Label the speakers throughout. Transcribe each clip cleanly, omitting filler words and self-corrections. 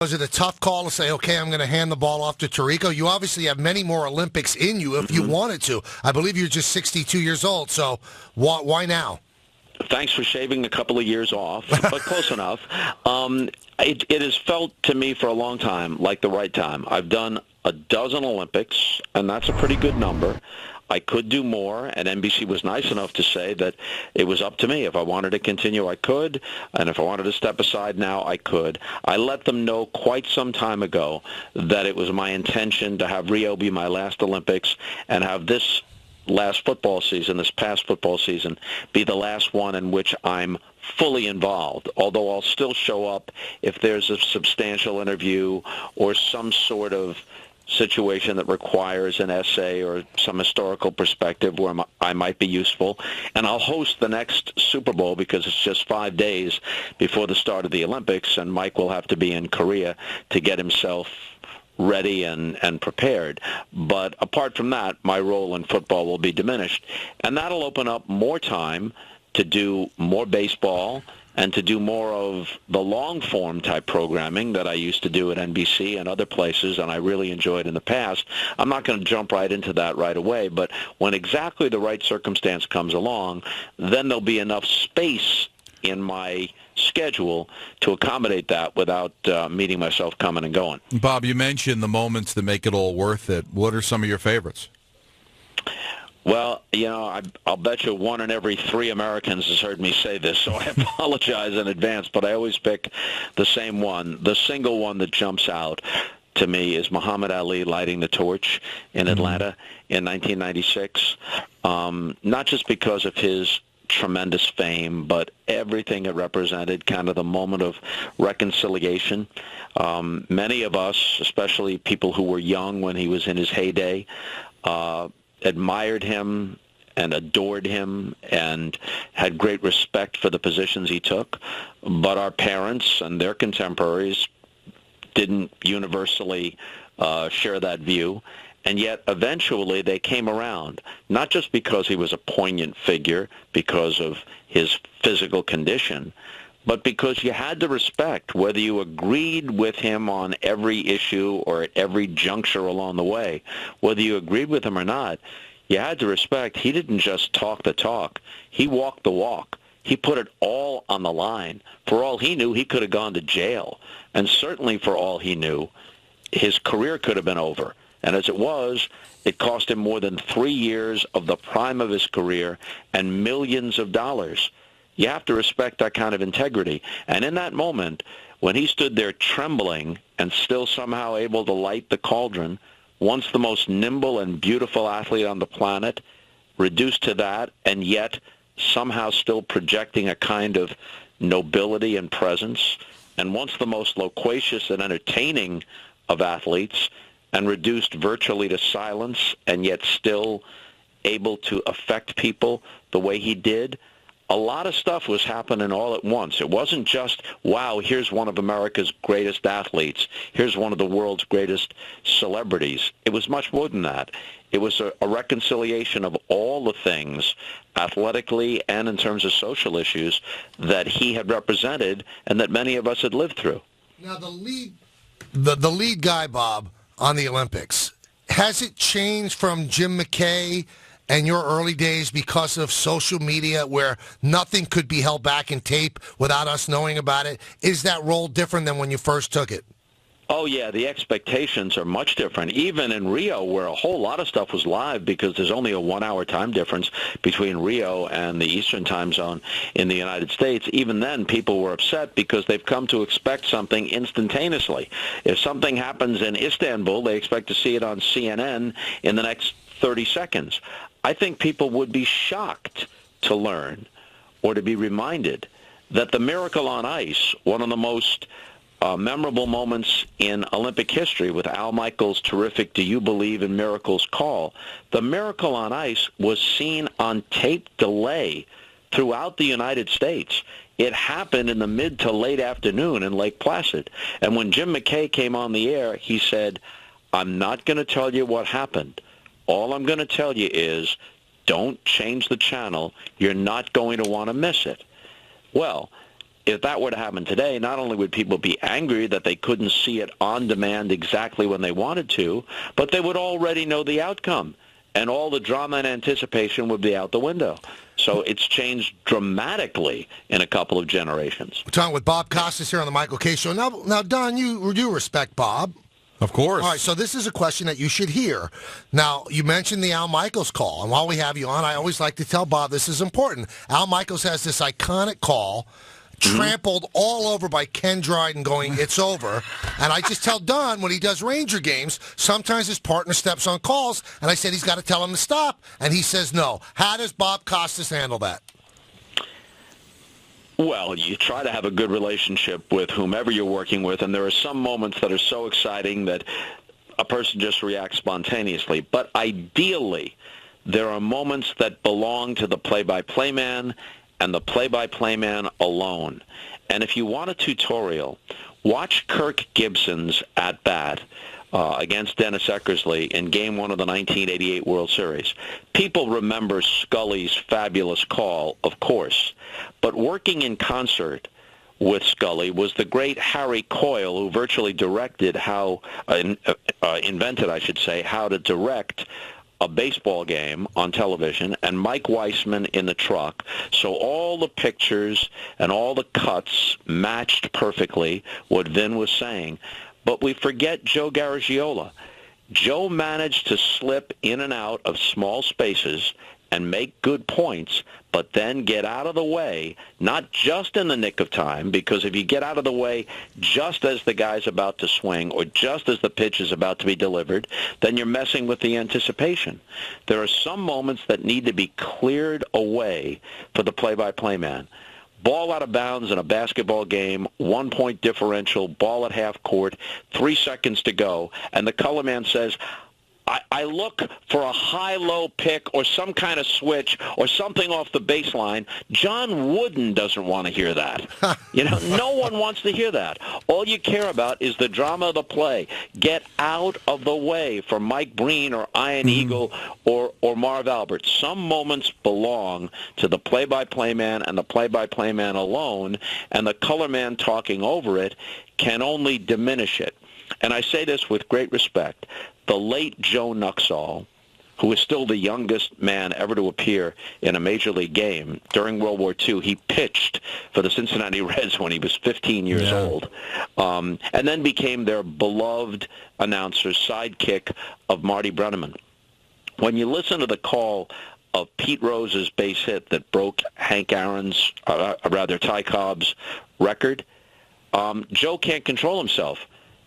Speaker 1: Was it a tough call to say, okay, I'm going to hand the ball off to Tirico? You obviously have many more Olympics in you if you wanted to. I believe you're just 62 years old, so why now?
Speaker 2: Thanks for shaving a couple of years off, but close enough. It has felt to me for a long time like the right time. I've done a dozen Olympics, and that's a pretty good number. I could do more, and NBC was nice enough to say that it was up to me. If I wanted to continue, I could, and if I wanted to step aside now, I could. I let them know quite some time ago that it was my intention to have Rio be my last Olympics and have this past football season, be the last one in which I'm fully involved, although I'll still show up if there's a substantial interview or some sort of situation that requires an essay or some historical perspective where I might be useful. And I'll host the next Super Bowl because it's just 5 days before the start of the Olympics, and Mike will have to be in Korea to get himself ready and prepared. But apart from that, my role in football will be diminished. And that'll open up more time to do more baseball and to do more of the long-form type programming that I used to do at NBC and other places, and I really enjoyed in the past. I'm not going to jump right into that right away, but when exactly the right circumstance comes along, then there'll be enough space in my schedule to accommodate that without meeting myself coming and going.
Speaker 3: Bob, you mentioned the moments that make it all worth it. What are some of your favorites?
Speaker 2: Well, I'll bet you 1 in every 3 Americans has heard me say this, so I apologize in advance, but I always pick the same one. The single one that jumps out to me is Muhammad Ali lighting the torch in Atlanta in 1996, not just because of his tremendous fame, but everything it represented, kind of the moment of reconciliation. Many of us, especially people who were young when he was in his heyday, admired him and adored him and had great respect for the positions he took. But our parents and their contemporaries didn't universally share that view. And yet, eventually, they came around, not just because he was a poignant figure, because of his physical condition, but because you had to respect whether you agreed with him on every issue or at every juncture along the way. Whether you agreed with him or not, you had to respect he didn't just talk the talk. He walked the walk. He put it all on the line. For all he knew, he could have gone to jail. And certainly for all he knew, his career could have been over. And as it was, it cost him more than 3 years of the prime of his career and millions of dollars. You have to respect that kind of integrity. And in that moment, when he stood there trembling and still somehow able to light the cauldron, once the most nimble and beautiful athlete on the planet, reduced to that, and yet somehow still projecting a kind of nobility and presence, and once the most loquacious and entertaining of athletes, and reduced virtually to silence, and yet still able to affect people the way he did, a lot of stuff was happening all at once. It wasn't just, wow, here's one of America's greatest athletes. Here's one of the world's greatest celebrities. It was much more than that. It was a reconciliation of all the things, athletically and in terms of social issues, that he had represented and that many of us had lived through.
Speaker 1: Now, the lead guy, Bob, on the Olympics, has it changed from Jim McKay and your early days because of social media where nothing could be held back in tape without us knowing about it? Is that role different than when you first took it?
Speaker 2: Oh, yeah, the expectations are much different. Even in Rio, where a whole lot of stuff was live because there's only a 1-hour time difference between Rio and the Eastern time zone in the United States, even then people were upset because they've come to expect something instantaneously. If something happens in Istanbul, they expect to see it on CNN in the next 30 seconds. I think people would be shocked to learn or to be reminded that the miracle on ice, one of the most memorable moments in Olympic history with Al Michaels' terrific "Do You Believe in Miracles" call, the miracle on ice was seen on tape delay throughout the United States. It happened in the mid to late afternoon in Lake Placid. And when Jim McKay came on the air, he said, I'm not going to tell you what happened. All I'm going to tell you is don't change the channel. You're not going to want to miss it. Well, if that were to happen today, not only would people be angry that they couldn't see it on demand exactly when they wanted to, but they would already know the outcome, and all the drama and anticipation would be out the window. So it's changed dramatically in a couple of generations.
Speaker 1: We're talking with Bob Costas here on the Michael K. Show. Now, Don, you respect Bob.
Speaker 3: Of course.
Speaker 1: All right, so this is a question that you should hear. Now, you mentioned the Al Michaels call, and while we have you on, I always like to tell Bob this is important. Al Michaels has this iconic call, trampled all over by Ken Dryden going, it's over. And I just tell Don when he does Ranger games, sometimes his partner steps on calls, and I said he's got to tell him to stop, and he says no. How does Bob Costas handle that?
Speaker 2: Well, you try to have a good relationship with whomever you're working with, and there are some moments that are so exciting that a person just reacts spontaneously. But ideally, there are moments that belong to the play-by-play man and the play-by-play man alone. And if you want a tutorial, watch Kirk Gibson's at-bat against Dennis Eckersley in Game 1 of the 1988 World Series. People remember Scully's fabulous call, of course, but working in concert with Scully was the great Harry Coyle, who virtually directed invented, I should say, how to direct a baseball game on television, and Mike Weissman in the truck. So all the pictures and all the cuts matched perfectly what Vin was saying. But we forget Joe Garagiola. Joe managed to slip in and out of small spaces and make good points, but then get out of the way, not just in the nick of time, because if you get out of the way just as the guy's about to swing or just as the pitch is about to be delivered, then you're messing with the anticipation. There are some moments that need to be cleared away for the play-by-play man. Ball out of bounds in a basketball game, 1-point differential, ball at half court, 3 seconds to go, and the color man says, I look for a high-low pick or some kind of switch or something off the baseline. John Wooden doesn't want to hear that. No one wants to hear that. All you care about is the drama of the play. Get out of the way for Mike Breen or Ian Eagle or Marv Albert. Some moments belong to the play-by-play man and the play-by-play man alone, and the color man talking over it can only diminish it. And I say this with great respect. The late Joe Nuxall, who is still the youngest man ever to appear in a Major League game, during World War II, he pitched for the Cincinnati Reds when he was 15 years old, and then became their beloved announcer, sidekick of Marty Brennaman. When you listen to the call of Pete Rose's base hit that broke Hank Aaron's, Ty Cobb's record, Joe can't control himself,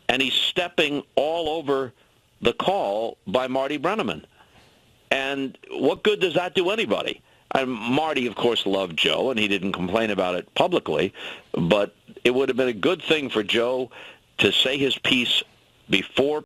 Speaker 2: and he's stepping all over the call by Marty Brennaman. And what good does that do anybody? And Marty, of course, loved Joe, and he didn't complain about it publicly, but it would have been a good thing for Joe to say his piece before